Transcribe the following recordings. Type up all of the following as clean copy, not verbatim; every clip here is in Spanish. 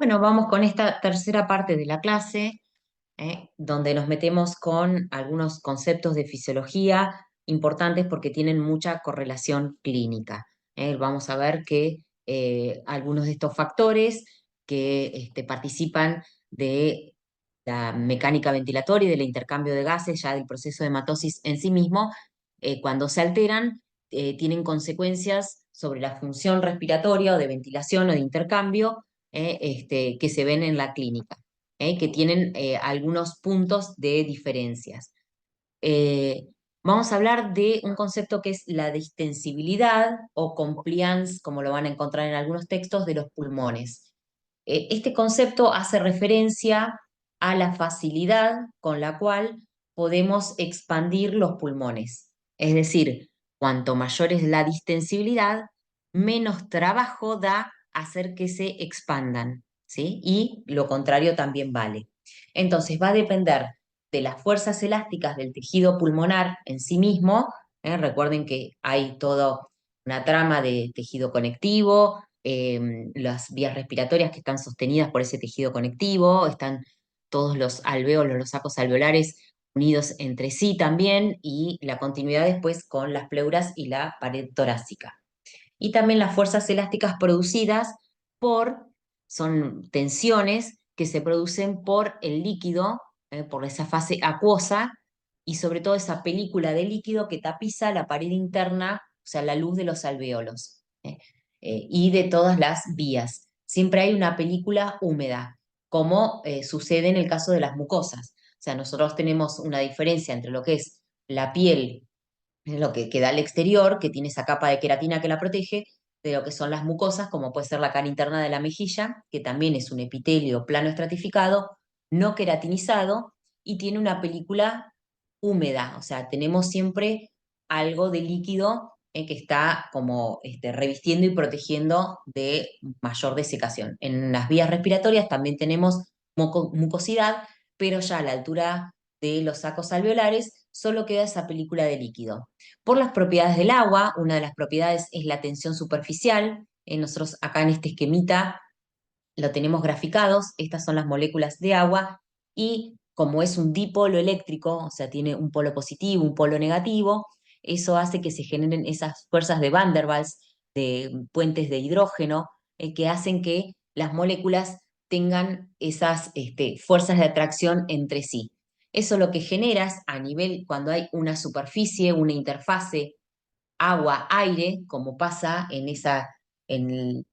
Bueno, vamos con esta tercera parte de la clase, donde nos metemos con algunos conceptos de fisiología importantes porque tienen mucha correlación clínica. Vamos a ver que algunos de estos factores que participan de la mecánica ventilatoria y del intercambio de gases, ya del proceso de hematosis en sí mismo, cuando se alteran, tienen consecuencias sobre la función respiratoria o de ventilación o de intercambio que se ven en la clínica, que tienen algunos puntos de diferencias. Eh, Vamos a hablar de un concepto que es la distensibilidad o compliance, como lo van a encontrar en algunos textos, de los pulmones. Este concepto hace referencia a la facilidad con la cual podemos expandir los pulmones. Es decir, cuanto mayor es la distensibilidad, menos trabajo da hacer que se expandan, ¿sí? Y lo contrario también vale. Entonces va a depender de las fuerzas elásticas del tejido pulmonar en sí mismo. Recuerden que hay toda una trama de tejido conectivo, las vías respiratorias que están sostenidas por ese tejido conectivo, están todos los alvéolos, los sacos alveolares unidos entre sí también, y la continuidad después con las pleuras y la pared torácica. Y también las fuerzas elásticas producidas por, son tensiones que se producen por el líquido, por esa fase acuosa, y sobre todo esa película de líquido que tapiza la pared interna, o sea, la luz de los alvéolos, y de todas las vías. Siempre hay una película húmeda, como sucede en el caso de las mucosas. O sea, nosotros tenemos una diferencia entre lo que es la piel, lo que queda al exterior, que tiene esa capa de queratina que la protege, de lo que son las mucosas, como puede ser la cara interna de la mejilla, que también es un epitelio plano estratificado, no queratinizado, y tiene una película húmeda, o sea, tenemos siempre algo de líquido que está como revistiendo y protegiendo de mayor desecación. En las vías respiratorias también tenemos mucosidad, pero ya a la altura de los sacos alveolares solo queda esa película de líquido. Por las propiedades del agua, una de las propiedades es la tensión superficial. Nosotros acá en este esquemita lo tenemos graficados, estas son las moléculas de agua, y como es un dipolo eléctrico, o sea, tiene un polo positivo, un polo negativo, eso hace que se generen esas fuerzas de Van der Waals, de puentes de hidrógeno, que hacen que las moléculas tengan esas fuerzas de atracción entre sí. Eso lo que generas a nivel, cuando hay una superficie, una interfase agua-aire, como pasa en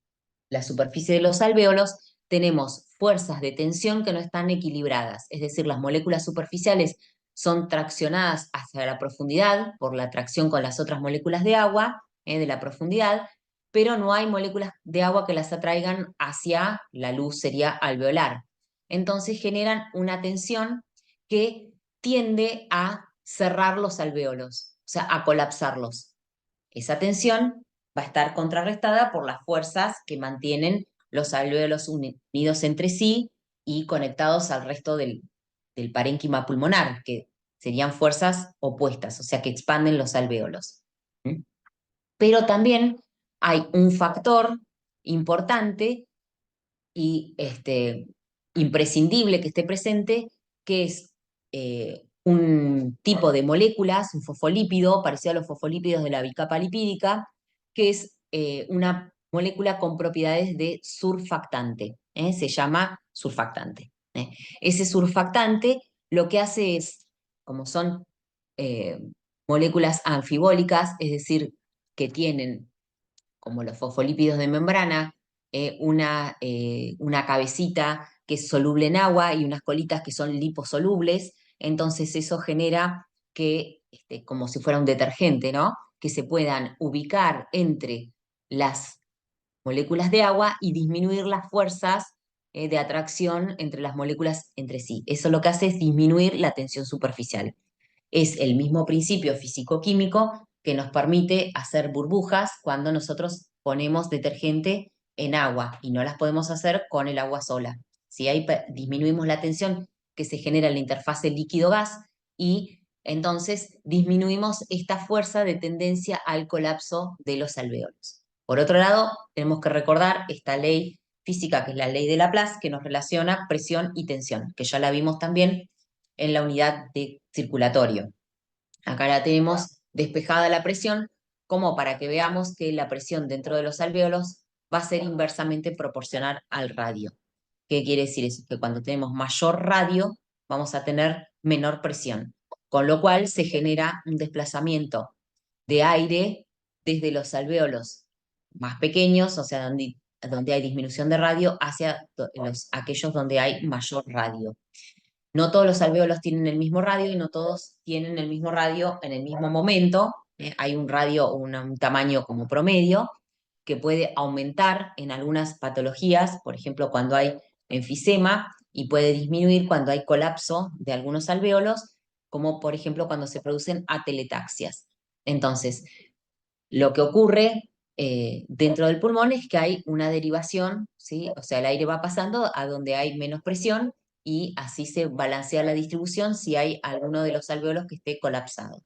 la superficie de los alvéolos, tenemos fuerzas de tensión que no están equilibradas, es decir, las moléculas superficiales son traccionadas hacia la profundidad por la atracción con las otras moléculas de agua de la profundidad, pero no hay moléculas de agua que las atraigan hacia la luz, sería alveolar. Entonces generan una tensión que tiende a cerrar los alvéolos, o sea, a colapsarlos. Esa tensión va a estar contrarrestada por las fuerzas que mantienen los alvéolos unidos entre sí y conectados al resto del parénquima pulmonar, que serían fuerzas opuestas, o sea, que expanden los alvéolos. ¿Mm? Pero también hay un factor importante y imprescindible que esté presente, que es un tipo de moléculas, un fosfolípido, parecido a los fosfolípidos de la bicapa lipídica, que es una molécula con propiedades de surfactante, se llama surfactante. Ese surfactante lo que hace es, como son eh, moléculas anfibólicas, es decir, que tienen como los fosfolípidos de membrana, una cabecita que es soluble en agua y unas colitas que son liposolubles, entonces eso genera que, como si fuera un detergente, ¿no? Que se puedan ubicar entre las moléculas de agua y disminuir las fuerzas de atracción entre las moléculas entre sí. Eso lo que hace es disminuir la tensión superficial. Es el mismo principio físico-químico que nos permite hacer burbujas cuando nosotros ponemos detergente en agua y no las podemos hacer con el agua sola. Si ahí disminuimos la tensión que se genera en la interfase líquido-gas y entonces disminuimos esta fuerza de tendencia al colapso de los alvéolos. Por otro lado, tenemos que recordar esta ley física, que es la ley de Laplace, que nos relaciona presión y tensión, que ya la vimos también en la unidad de circulatorio. Acá la tenemos despejada la presión, como para que veamos que la presión dentro de los alvéolos va a ser inversamente proporcional al radio. ¿Qué quiere decir eso? Que cuando tenemos mayor radio, vamos a tener menor presión, con lo cual se genera un desplazamiento de aire desde los alvéolos más pequeños, o sea, donde hay disminución de radio, hacia aquellos donde hay mayor radio. No todos los alvéolos tienen el mismo radio y no todos tienen el mismo radio en el mismo momento. Hay un radio, un tamaño como promedio, que puede aumentar en algunas patologías, por ejemplo, cuando hay enfisema, y puede disminuir cuando hay colapso de algunos alvéolos, como por ejemplo cuando se producen ateletaxias. Entonces, lo que ocurre dentro del pulmón es que hay una derivación, ¿sí? O sea, el aire va pasando a donde hay menos presión y así se balancea la distribución si hay alguno de los alvéolos que esté colapsado.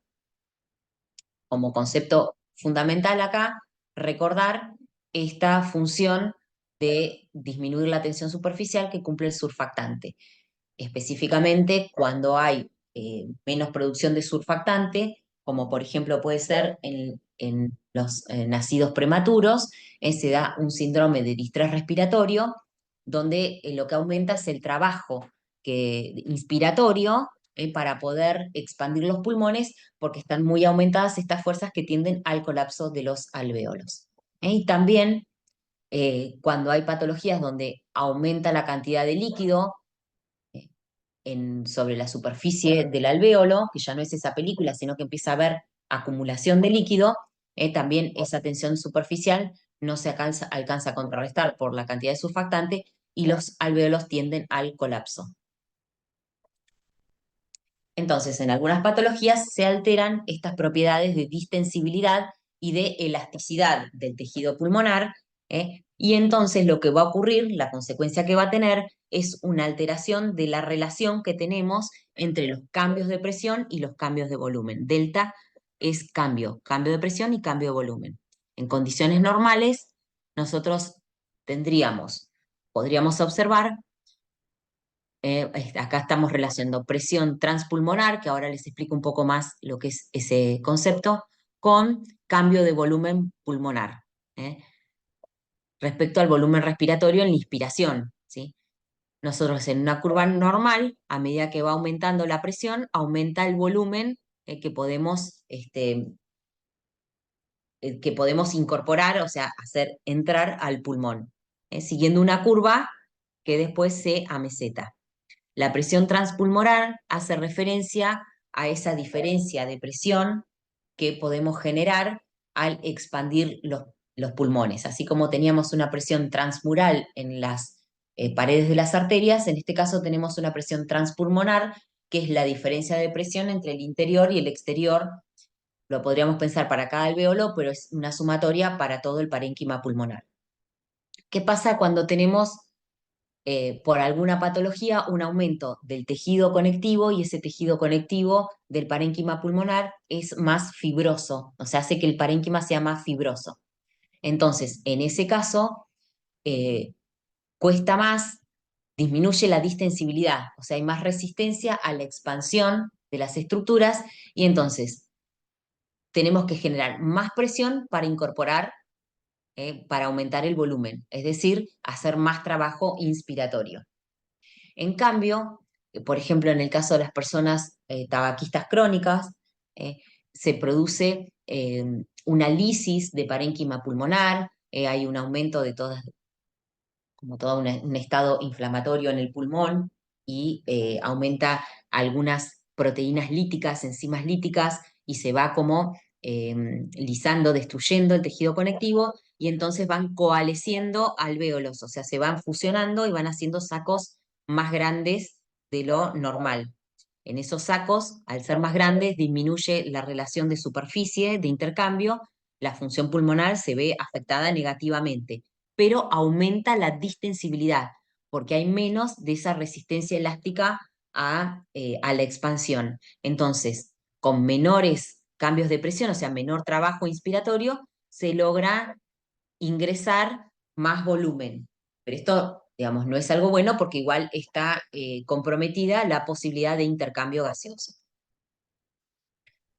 Como concepto fundamental acá, recordar esta función de disminuir la tensión superficial que cumple el surfactante. Específicamente cuando hay menos producción de surfactante, como por ejemplo puede ser en los nacidos prematuros, se da un síndrome de distrés respiratorio, donde lo que aumenta es el trabajo inspiratorio para poder expandir los pulmones, porque están muy aumentadas estas fuerzas que tienden al colapso de los alvéolos. Y también cuando hay patologías donde aumenta la cantidad de líquido, sobre la superficie del alvéolo, que ya no es esa película, sino que empieza a haber acumulación de líquido, también esa tensión superficial no se alcanza a contrarrestar por la cantidad de surfactante y los alvéolos tienden al colapso. Entonces, en algunas patologías se alteran estas propiedades de distensibilidad y de elasticidad del tejido pulmonar, y entonces lo que va a ocurrir, la consecuencia que va a tener, es una alteración de la relación que tenemos entre los cambios de presión y los cambios de volumen. Delta es cambio de presión y cambio de volumen. En condiciones normales, nosotros podríamos observar acá estamos relacionando presión transpulmonar, que ahora les explico un poco más lo que es ese concepto, con cambio de volumen pulmonar, ¿eh? Respecto al volumen respiratorio en la inspiración, ¿sí? Nosotros en una curva normal, a medida que va aumentando la presión, aumenta el volumen que podemos incorporar, o sea, hacer entrar al pulmón, siguiendo una curva que después se ameseta. La presión transpulmonar hace referencia a esa diferencia de presión que podemos generar al expandir los pulmones. Así como teníamos una presión transmural en las paredes de las arterias, en este caso tenemos una presión transpulmonar, que es la diferencia de presión entre el interior y el exterior. Lo podríamos pensar para cada alvéolo, pero es una sumatoria para todo el parénquima pulmonar. ¿Qué pasa cuando tenemos por alguna patología un aumento del tejido conectivo y ese tejido conectivo del parénquima pulmonar es más fibroso, o sea, hace que el parénquima sea más fibroso? Entonces, en ese caso, eh, cuesta más, disminuye la distensibilidad, o sea, hay más resistencia a la expansión de las estructuras y entonces tenemos que generar más presión para incorporar, para aumentar el volumen, es decir, hacer más trabajo inspiratorio. En cambio, por ejemplo, en el caso de las personas tabaquistas crónicas, eh, se produce una lisis de parénquima pulmonar, hay un aumento de como todo un estado inflamatorio en el pulmón y aumenta algunas proteínas líticas, enzimas líticas, y se va como lisando, destruyendo el tejido conectivo, y entonces van coalesciendo alvéolos, o sea, se van fusionando y van haciendo sacos más grandes de lo normal. En esos sacos, al ser más grandes, disminuye la relación de superficie, de intercambio, la función pulmonar se ve afectada negativamente, pero aumenta la distensibilidad, porque hay menos de esa resistencia elástica a la expansión. Entonces, con menores cambios de presión, o sea, menor trabajo inspiratorio, se logra ingresar más volumen. Pero esto, digamos, no es algo bueno porque igual está comprometida la posibilidad de intercambio gaseoso.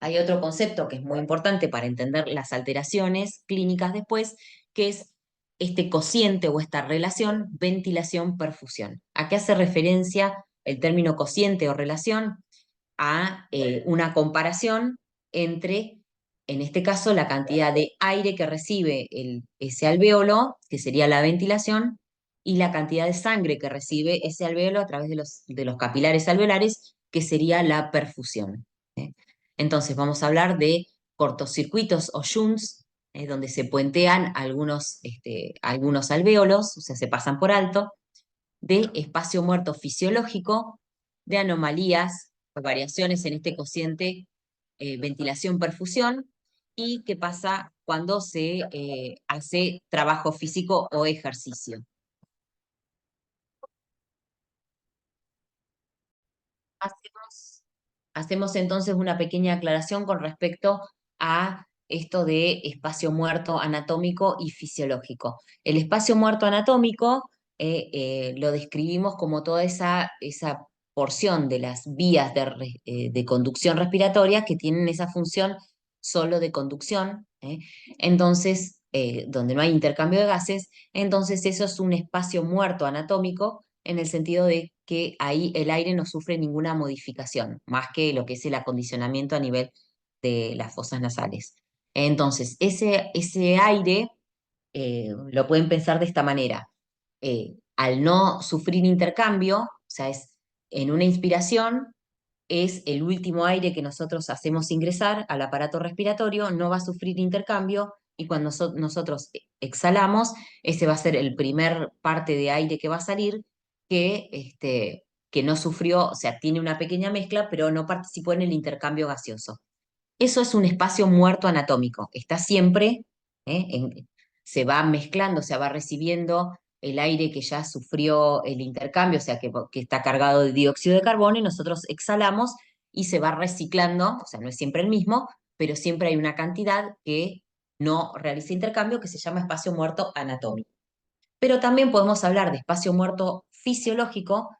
Hay otro concepto que es muy importante para entender las alteraciones clínicas después, que es este cociente o esta relación ventilación-perfusión. ¿A qué hace referencia el término cociente o relación? A una comparación entre, en este caso, la cantidad de aire que recibe ese alvéolo, que sería la ventilación, y la cantidad de sangre que recibe ese alvéolo a través de los capilares alveolares, que sería la perfusión. ¿Eh? Entonces vamos a hablar de cortocircuitos o shunts, donde se puentean algunos alvéolos, o sea, se pasan por alto, de espacio muerto fisiológico, de anomalías, variaciones en este cociente ventilación-perfusión, y qué pasa cuando se hace trabajo físico o ejercicio. Hacemos, hacemos entonces una pequeña aclaración con respecto a esto de espacio muerto anatómico y fisiológico. El espacio muerto anatómico lo describimos como toda esa porción de las vías de conducción respiratoria que tienen esa función solo de conducción, entonces, donde no hay intercambio de gases, entonces eso es un espacio muerto anatómico en el sentido de que ahí el aire no sufre ninguna modificación, más que lo que es el acondicionamiento a nivel de las fosas nasales. Entonces, ese aire lo pueden pensar de esta manera. Al no sufrir intercambio, o sea, es en una inspiración, es el último aire que nosotros hacemos ingresar al aparato respiratorio, no va a sufrir intercambio y cuando nosotros exhalamos, ese va a ser el primer parte de aire que va a salir que no sufrió, o sea, tiene una pequeña mezcla, pero no participó en el intercambio gaseoso. Eso es un espacio muerto anatómico, está siempre, ¿eh? Se va mezclando, se va recibiendo el aire que ya sufrió el intercambio, o sea, que está cargado de dióxido de carbono y nosotros exhalamos y se va reciclando, o sea, no es siempre el mismo, pero siempre hay una cantidad que no realiza intercambio que se llama espacio muerto anatómico. Pero también podemos hablar de espacio muerto fisiológico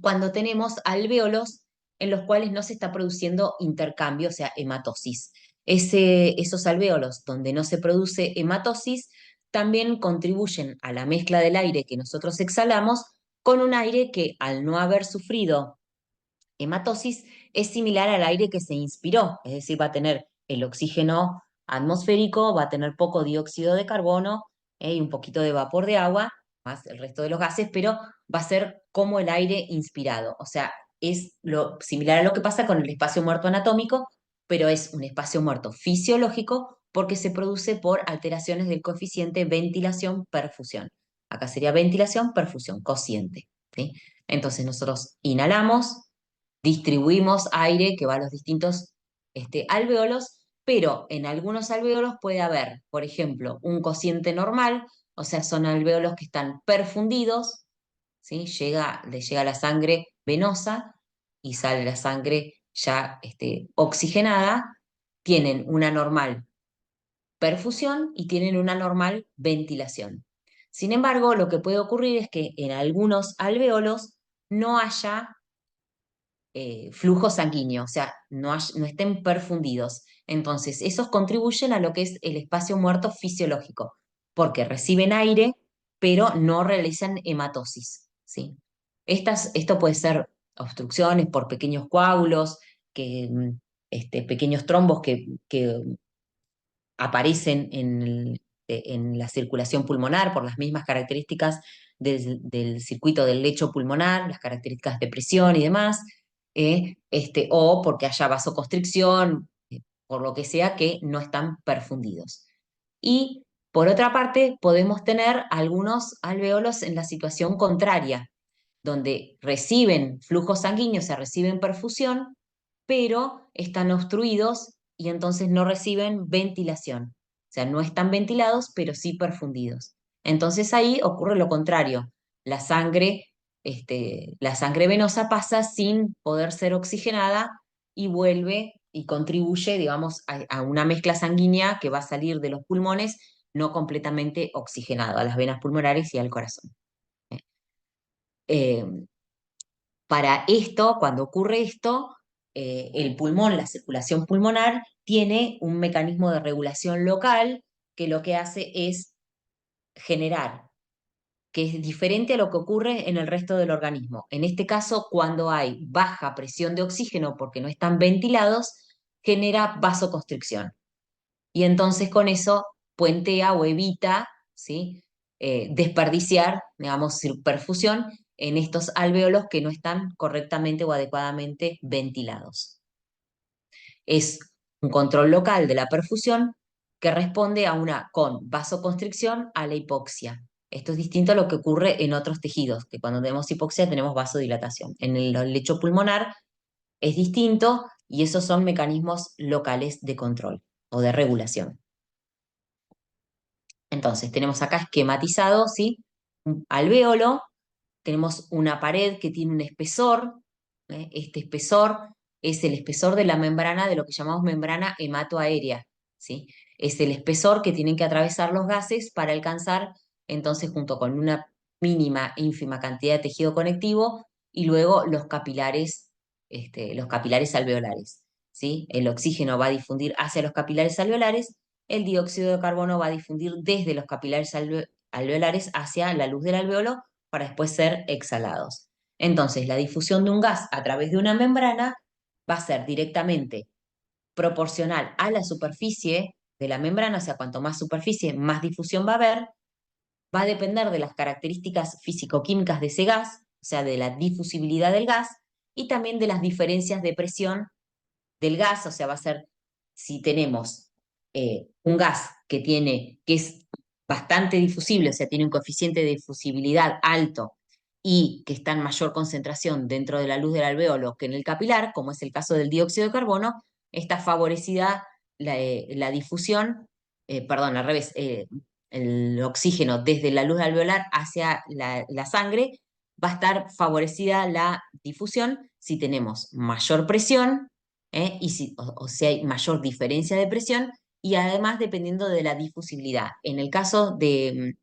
cuando tenemos alvéolos en los cuales no se está produciendo intercambio, o sea, hematosis. Esos alvéolos donde no se produce hematosis también contribuyen a la mezcla del aire que nosotros exhalamos con un aire que al no haber sufrido hematosis es similar al aire que se inspiró, es decir, va a tener el oxígeno atmosférico, va a tener poco dióxido de carbono y un poquito de vapor de agua, más el resto de los gases, pero va a ser como el aire inspirado. O sea, es similar a lo que pasa con el espacio muerto anatómico, pero es un espacio muerto fisiológico porque se produce por alteraciones del coeficiente ventilación-perfusión. Acá sería ventilación-perfusión, cociente. ¿Sí? Entonces nosotros inhalamos, distribuimos aire que va a los distintos alvéolos, pero en algunos alvéolos puede haber, por ejemplo, un cociente normal, o sea, son alvéolos que están perfundidos, ¿sí? Le llega la sangre venosa y sale la sangre ya oxigenada, tienen una normal perfusión y tienen una normal ventilación. Sin embargo, lo que puede ocurrir es que en algunos alvéolos no haya flujo sanguíneo, o sea, no estén perfundidos. Entonces, esos contribuyen a lo que es el espacio muerto fisiológico, porque reciben aire, pero no realizan hematosis, ¿sí? Esto puede ser obstrucciones por pequeños coágulos, pequeños trombos que aparecen en la circulación pulmonar por las mismas características del circuito del lecho pulmonar, las características de presión y demás, o porque haya vasoconstricción, por lo que sea, que no están perfundidos. Y por otra parte, podemos tener algunos alvéolos en la situación contraria, donde reciben flujo sanguíneo, o sea, reciben perfusión, pero están obstruidos y entonces no reciben ventilación. O sea, no están ventilados, pero sí perfundidos. Entonces ahí ocurre lo contrario. La sangre venosa pasa sin poder ser oxigenada y vuelve y contribuye, digamos, a una mezcla sanguínea que va a salir de los pulmones no completamente oxigenado a las venas pulmonares y al corazón. Eh, para esto, cuando ocurre esto, el pulmón, la circulación pulmonar, tiene un mecanismo de regulación local que lo que hace es generar, que es diferente a lo que ocurre en el resto del organismo. En este caso, cuando hay baja presión de oxígeno porque no están ventilados, genera vasoconstricción. Y entonces con eso puentea o evita, ¿sí? Desperdiciar, digamos, perfusión en estos alvéolos que no están correctamente o adecuadamente ventilados. Es un control local de la perfusión que responde a una con vasoconstricción a la hipoxia. Esto es distinto a lo que ocurre en otros tejidos, que cuando tenemos hipoxia tenemos vasodilatación. En el lecho pulmonar es distinto y esos son mecanismos locales de control o de regulación. Entonces, tenemos acá esquematizado, ¿sí? Un alvéolo, tenemos una pared que tiene un espesor, este espesor es el espesor de la membrana de lo que llamamos membrana hematoaérea, ¿sí? Es el espesor que tienen que atravesar los gases para alcanzar, entonces, junto con una mínima, ínfima cantidad de tejido conectivo, y luego los capilares alveolares, ¿sí? El oxígeno va a difundir hacia los capilares alveolares, el dióxido de carbono va a difundir desde los capilares alveolares hacia la luz del alveolo para después ser exhalados. Entonces, la difusión de un gas a través de una membrana va a ser directamente proporcional a la superficie de la membrana, o sea, cuanto más superficie, más difusión va a haber, va a depender de las características físico-químicas de ese gas, o sea, de la difusibilidad del gas, y también de las diferencias de presión del gas, o sea, va a ser si tenemos un gas que es bastante difusible, o sea, tiene un coeficiente de difusibilidad alto y que está en mayor concentración dentro de la luz del alvéolo que en el capilar, como es el caso del dióxido de carbono, está favorecida la difusión, perdón, al revés, el oxígeno desde la luz alveolar hacia la sangre, va a estar favorecida la difusión si tenemos mayor presión, y si hay mayor diferencia de presión y además dependiendo de la difusibilidad. En el caso de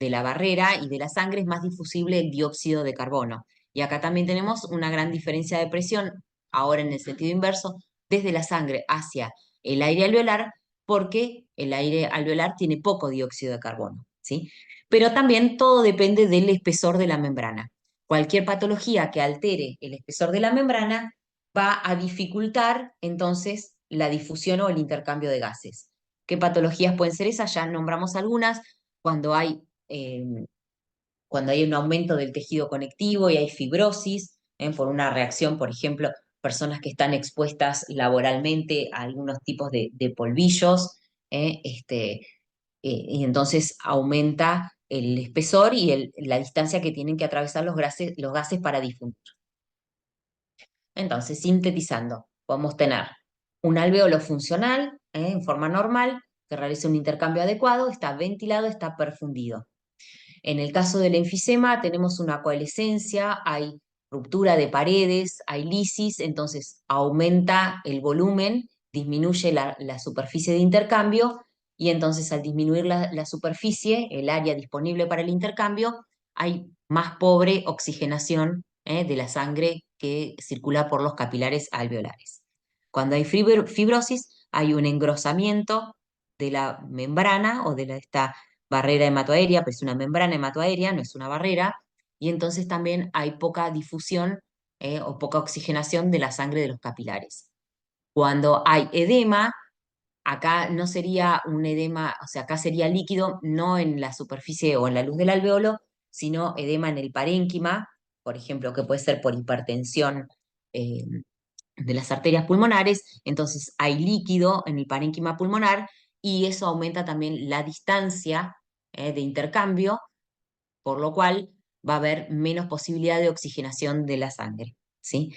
la barrera y de la sangre es más difusible el dióxido de carbono. Y acá también tenemos una gran diferencia de presión, ahora en el sentido inverso, desde la sangre hacia el aire alveolar, porque el aire alveolar tiene poco dióxido de carbono, ¿sí? Pero también todo depende del espesor de la membrana. Cualquier patología que altere el espesor de la membrana va a dificultar entonces la difusión o el intercambio de gases. ¿Qué patologías pueden ser esas? Ya nombramos algunas, cuando hay, eh, cuando hay un aumento del tejido conectivo y hay fibrosis, por una reacción, por ejemplo, personas que están expuestas laboralmente a algunos tipos de polvillos, y entonces aumenta el espesor y la distancia que tienen que atravesar los gases para difundir. Entonces, sintetizando, podemos tener un alvéolo funcional, en forma normal, que realiza un intercambio adecuado, está ventilado, está perfundido. En el caso del enfisema tenemos una coalescencia, hay ruptura de paredes, hay lisis, entonces aumenta el volumen, disminuye la superficie de intercambio y entonces al disminuir la superficie, el área disponible para el intercambio, hay más pobre oxigenación de la sangre que circula por los capilares alveolares. Cuando hay fibrosis, hay un engrosamiento de la membrana o de esta barrera hematoaérea, pues es una membrana hematoaérea, no es una barrera, y entonces también hay poca difusión o poca oxigenación de la sangre de los capilares. Cuando hay edema, acá no sería un edema, o sea, acá sería líquido, no en la superficie o en la luz del alveolo, sino edema en el parénquima, por ejemplo, que puede ser por hipertensión eh, de las arterias pulmonares, entonces hay líquido en el parénquima pulmonar y eso aumenta también la distancia de intercambio, por lo cual va a haber menos posibilidad de oxigenación de la sangre, ¿sí?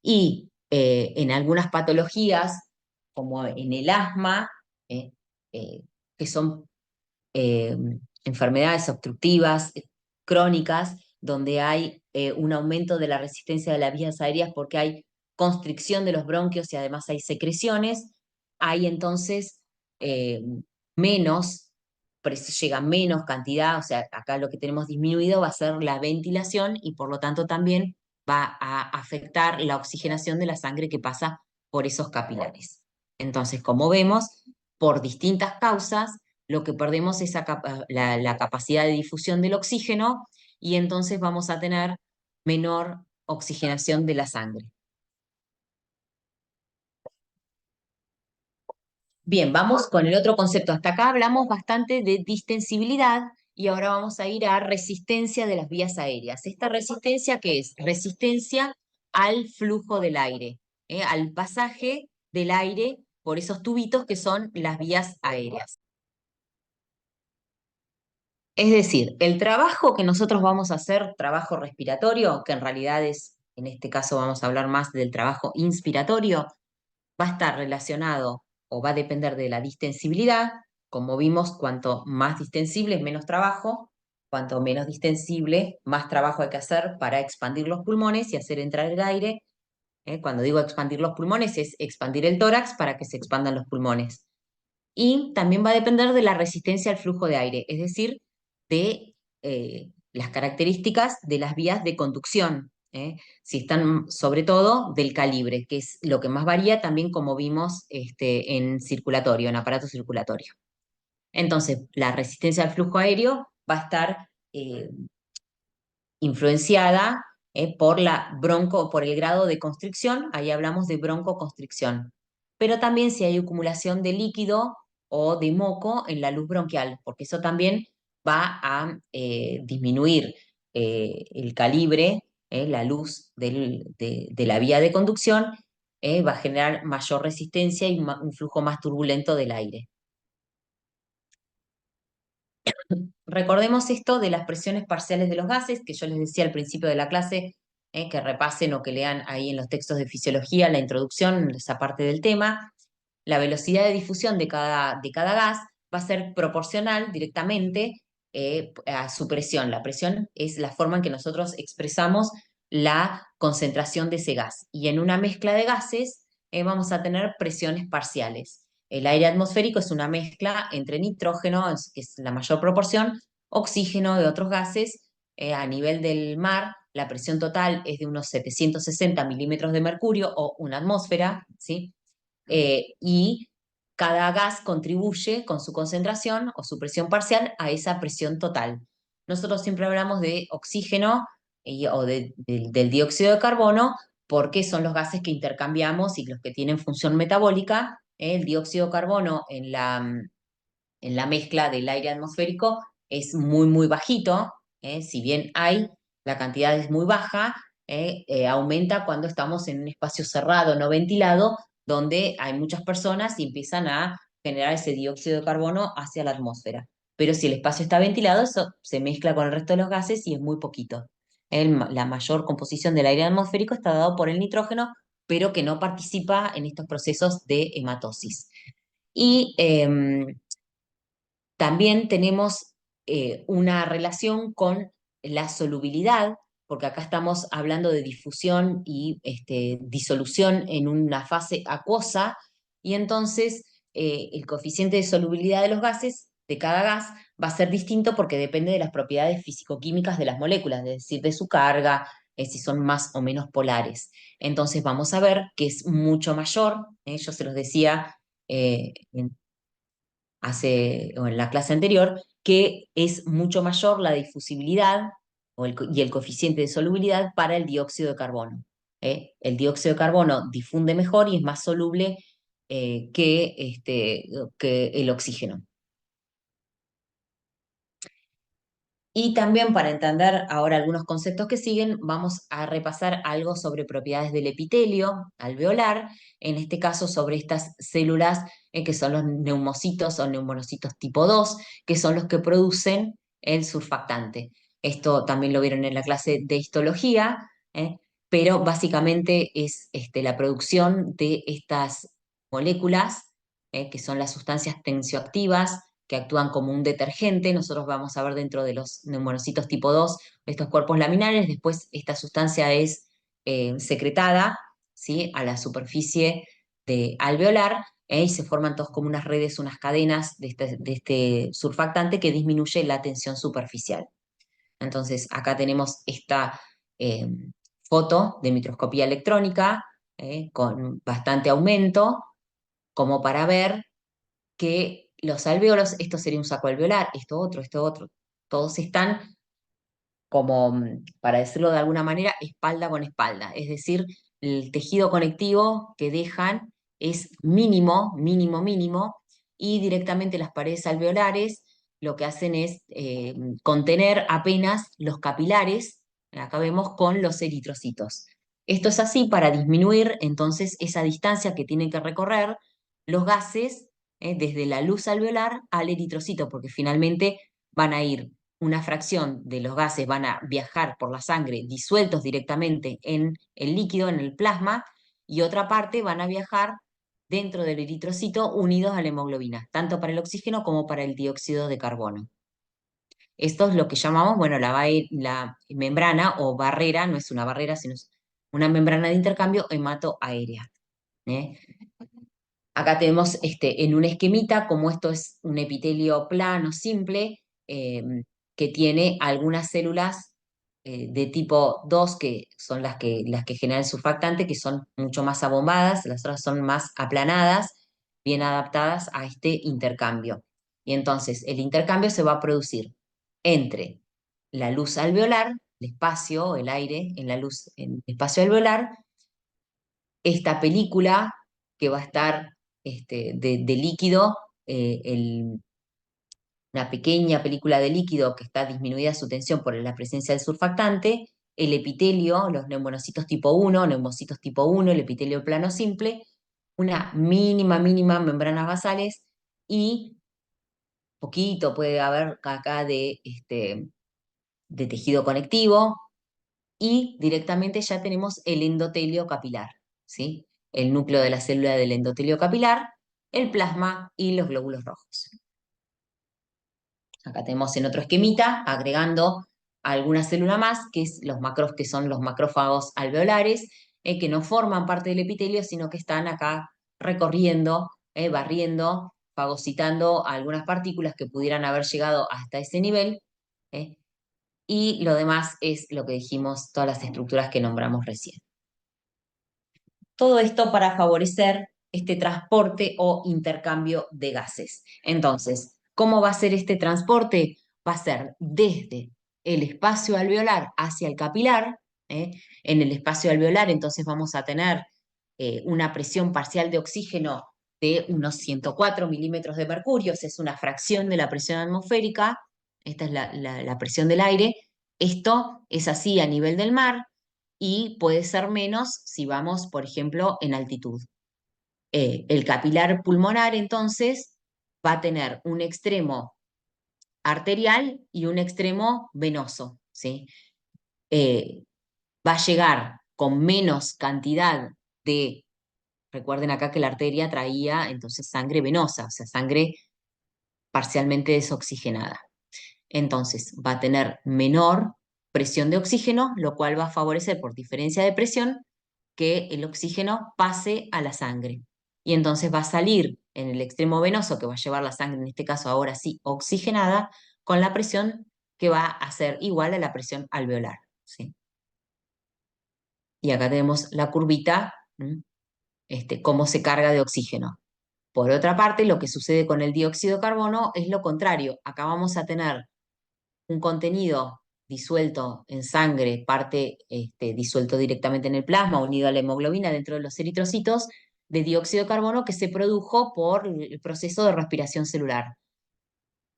Y en algunas patologías, como en el asma, eh, eh, que son eh, enfermedades obstructivas, crónicas, donde hay un aumento de la resistencia de las vías aéreas porque hay constricción de los bronquios y además hay secreciones, hay entonces eh, menos llega menos cantidad, o sea, acá lo que tenemos disminuido va a ser la ventilación y por lo tanto también va a afectar la oxigenación de la sangre que pasa por esos capilares. Entonces, como vemos, por distintas causas, lo que perdemos es la capacidad de difusión del oxígeno y entonces vamos a tener menor oxigenación de la sangre. Bien, vamos con el otro concepto. Hasta acá hablamos bastante de distensibilidad y ahora vamos a ir a resistencia de las vías aéreas. ¿Esta resistencia qué es? Resistencia al flujo del aire, al pasaje del aire por esos tubitos que son las vías aéreas. Es decir, el trabajo que nosotros vamos a hacer, trabajo respiratorio, que en realidad es, en este caso vamos a hablar más del trabajo inspiratorio, va a estar relacionado o va a depender de la distensibilidad. Como vimos, cuanto más distensible, menos trabajo. Cuanto menos distensible, más trabajo hay que hacer para expandir los pulmones y hacer entrar el aire. Cuando digo expandir los pulmones, es expandir el tórax para que se expandan los pulmones. Y también va a depender de la resistencia al flujo de aire, es decir, de las características de las vías de conducción, si están sobre todo del calibre, que es lo que más varía también como vimos en circulatorio, en aparato circulatorio. Entonces, la resistencia al flujo aéreo va a estar influenciada por el grado de constricción, ahí hablamos de broncoconstricción. Pero también si hay acumulación de líquido o de moco en la luz bronquial, porque eso también va a disminuir el calibre, la luz de la vía de conducción, va a generar mayor resistencia y un flujo más turbulento del aire. Recordemos esto de las presiones parciales de los gases, que yo les decía al principio de la clase, que repasen o que lean ahí en los textos de fisiología la introducción, esa parte del tema. La velocidad de difusión de cada gas va a ser proporcional directamente a su presión. La presión es la forma en que nosotros expresamos la concentración de ese gas. Y en una mezcla de gases vamos a tener presiones parciales. El aire atmosférico es una mezcla entre nitrógeno, que es la mayor proporción, oxígeno de otros gases. A nivel del mar, la presión total es de unos 760 milímetros de mercurio o una atmósfera, ¿sí? Y cada gas contribuye con su concentración o su presión parcial a esa presión total. Nosotros siempre hablamos de oxígeno o del dióxido de carbono porque son los gases que intercambiamos y los que tienen función metabólica. El dióxido de carbono en la mezcla del aire atmosférico es muy, muy bajito. Si bien hay, la cantidad es muy baja, aumenta cuando estamos en un espacio cerrado, no ventilado, donde hay muchas personas y empiezan a generar ese dióxido de carbono hacia la atmósfera. Pero si el espacio está ventilado, eso se mezcla con el resto de los gases y es muy poquito. La mayor composición del aire atmosférico está dado por el nitrógeno, pero que no participa en estos procesos de hematosis. Y también tenemos una relación con la solubilidad, porque acá estamos hablando de difusión y disolución en una fase acuosa, y entonces el coeficiente de solubilidad de los gases, de cada gas, va a ser distinto porque depende de las propiedades físico-químicas de las moléculas, es decir, de su carga, si son más o menos polares. Entonces vamos a ver que es mucho mayor, yo se los decía o en la clase anterior, que es mucho mayor la difusibilidad y el coeficiente de solubilidad para el dióxido de carbono. El dióxido de carbono difunde mejor y es más soluble que el oxígeno. Y también para entender ahora algunos conceptos que siguen, vamos a repasar algo sobre propiedades del epitelio alveolar, en este caso sobre estas células que son los neumocitos o neumonocitos tipo 2, que son los que producen el surfactante. Esto también lo vieron en la clase de histología, pero básicamente es la producción de estas moléculas, que son las sustancias tensioactivas, que actúan como un detergente. Nosotros vamos a ver dentro de los neumonocitos tipo 2 estos cuerpos laminares. Después esta sustancia es secretada, ¿sí?, a la superficie alveolar y se forman todos como unas redes, unas cadenas de este surfactante que disminuye la tensión superficial. Entonces, acá tenemos esta eh, foto de microscopía electrónica con bastante aumento, como para ver que los alvéolos, esto sería un saco alveolar, esto otro, todos están como, para decirlo de alguna manera, espalda con espalda. Es decir, el tejido conectivo que dejan es mínimo, mínimo, mínimo, y directamente las paredes alveolares lo que hacen es contener apenas los capilares, acá vemos, con los eritrocitos. Esto es así para disminuir entonces esa distancia que tienen que recorrer los gases desde la luz alveolar al eritrocito, porque finalmente van a ir una fracción de los gases van a viajar por la sangre disueltos directamente en el líquido, en el plasma, y otra parte van a viajar dentro del eritrocito unidos a la hemoglobina, tanto para el oxígeno como para el dióxido de carbono. Esto es lo que llamamos, bueno, la membrana o barrera, no es una barrera, sino es una membrana de intercambio hematoaérea. ¿eh? Acá tenemos en un esquemita, como esto es un epitelio plano, simple, que tiene algunas células de tipo 2 que son las que generan el surfactante, que son mucho más abombadas, las otras son más aplanadas, bien adaptadas a este intercambio. Y entonces el intercambio se va a producir entre la luz alveolar, el espacio, el aire en la luz, en el espacio alveolar, esta película que va a estar de líquido, una pequeña película de líquido que está disminuida su tensión por la presencia del surfactante, el epitelio, los neumonocitos tipo 1, neumocitos tipo 1, el epitelio plano simple, una mínima, mínima membranas basales y poquito puede haber acá de tejido conectivo, y directamente ya tenemos el endotelio capilar, ¿sí? El núcleo de la célula del endotelio capilar, el plasma y los glóbulos rojos. Acá tenemos en otro esquemita, agregando alguna célula más, que son los macrófagos alveolares, que no forman parte del epitelio, sino que están acá recorriendo, barriendo, fagocitando algunas partículas que pudieran haber llegado hasta ese nivel, ¿eh? Y lo demás es lo que dijimos, todas las estructuras que nombramos recién. Todo esto para favorecer este transporte o intercambio de gases. Entonces, ¿cómo va a ser este transporte? Va a ser desde el espacio alveolar hacia el capilar. ¿eh? En el espacio alveolar, entonces vamos a tener una presión parcial de oxígeno de unos 104 milímetros de mercurio, es una fracción de la presión atmosférica. Esta es la presión del aire. Esto es así a nivel del mar, y puede ser menos si vamos, por ejemplo, en altitud. El capilar pulmonar, entonces, va a tener un extremo arterial y un extremo venoso, ¿sí? Eh, Va a llegar con menos cantidad de, recuerden acá que la arteria traía entonces sangre venosa, o sea, sangre parcialmente desoxigenada. Entonces va a tener menor presión de oxígeno, lo cual va a favorecer por diferencia de presión que el oxígeno pase a la sangre. Y entonces va a salir en el extremo venoso, que va a llevar la sangre, en este caso ahora sí, oxigenada, con la presión que va a ser igual a la presión alveolar. ¿sí? Y acá tenemos la curvita, cómo se carga de oxígeno. Por otra parte, lo que sucede con el dióxido de carbono es lo contrario. Acá vamos a tener un contenido disuelto en sangre, parte disuelto directamente en el plasma, unido a la hemoglobina dentro de los eritrocitos, de dióxido de carbono que se produjo por el proceso de respiración celular.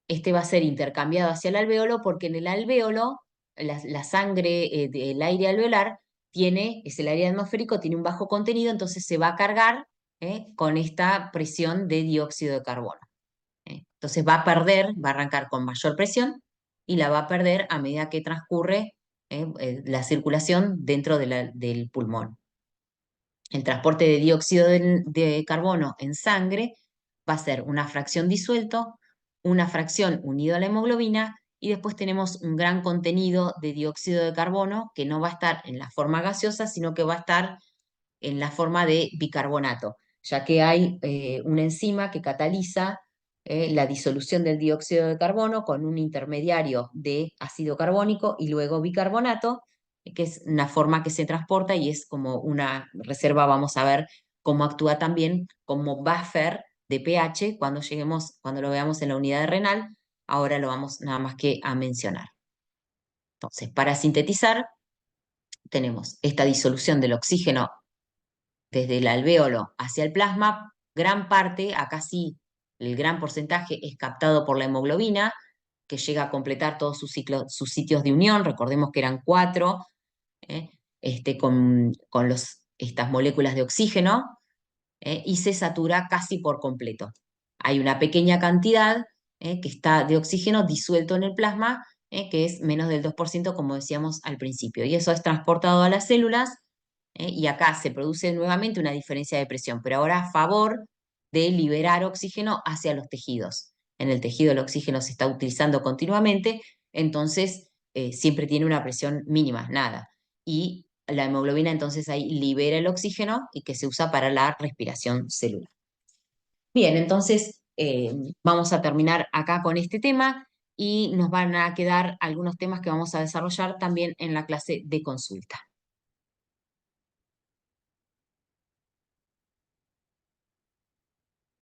Este va a ser intercambiado hacia el alvéolo porque en el alvéolo, la sangre del aire alveolar es el aire atmosférico, tiene un bajo contenido, entonces se va a cargar con esta presión de dióxido de carbono. Entonces va a perder, va a arrancar con mayor presión y la va a perder a medida que transcurre la circulación dentro del pulmón. El transporte de dióxido de carbono en sangre va a ser una fracción disuelto, una fracción unido a la hemoglobina, y después tenemos un gran contenido de dióxido de carbono que no va a estar en la forma gaseosa, sino que va a estar en la forma de bicarbonato. ya que hay una enzima que cataliza la disolución del dióxido de carbono con un intermediario de ácido carbónico y luego bicarbonato, que es una forma que se transporta y es como una reserva, vamos a ver cómo actúa también como buffer de pH cuando lleguemos, cuando lo veamos en la unidad renal. Ahora lo vamos nada más que a mencionar. Entonces, para sintetizar, tenemos esta disolución del oxígeno desde el alvéolo hacia el plasma. Gran parte, acá sí, el gran porcentaje es captado por la hemoglobina, que llega a completar todos sus sitios de unión. Recordemos que eran 4, ¿eh? Con estas moléculas de oxígeno, y se satura casi por completo. Hay una pequeña cantidad que está de oxígeno disuelto en el plasma, que es menos del 2%, como decíamos al principio, y eso es transportado a las células, y acá se produce nuevamente una diferencia de presión, pero ahora a favor de liberar oxígeno hacia los tejidos. En el tejido el oxígeno se está utilizando continuamente, entonces siempre tiene una presión mínima, nada. Y la hemoglobina entonces ahí libera el oxígeno y que se usa para la respiración celular. Bien, entonces vamos a terminar acá con este tema y nos van a quedar algunos temas que vamos a desarrollar también en la clase de consulta.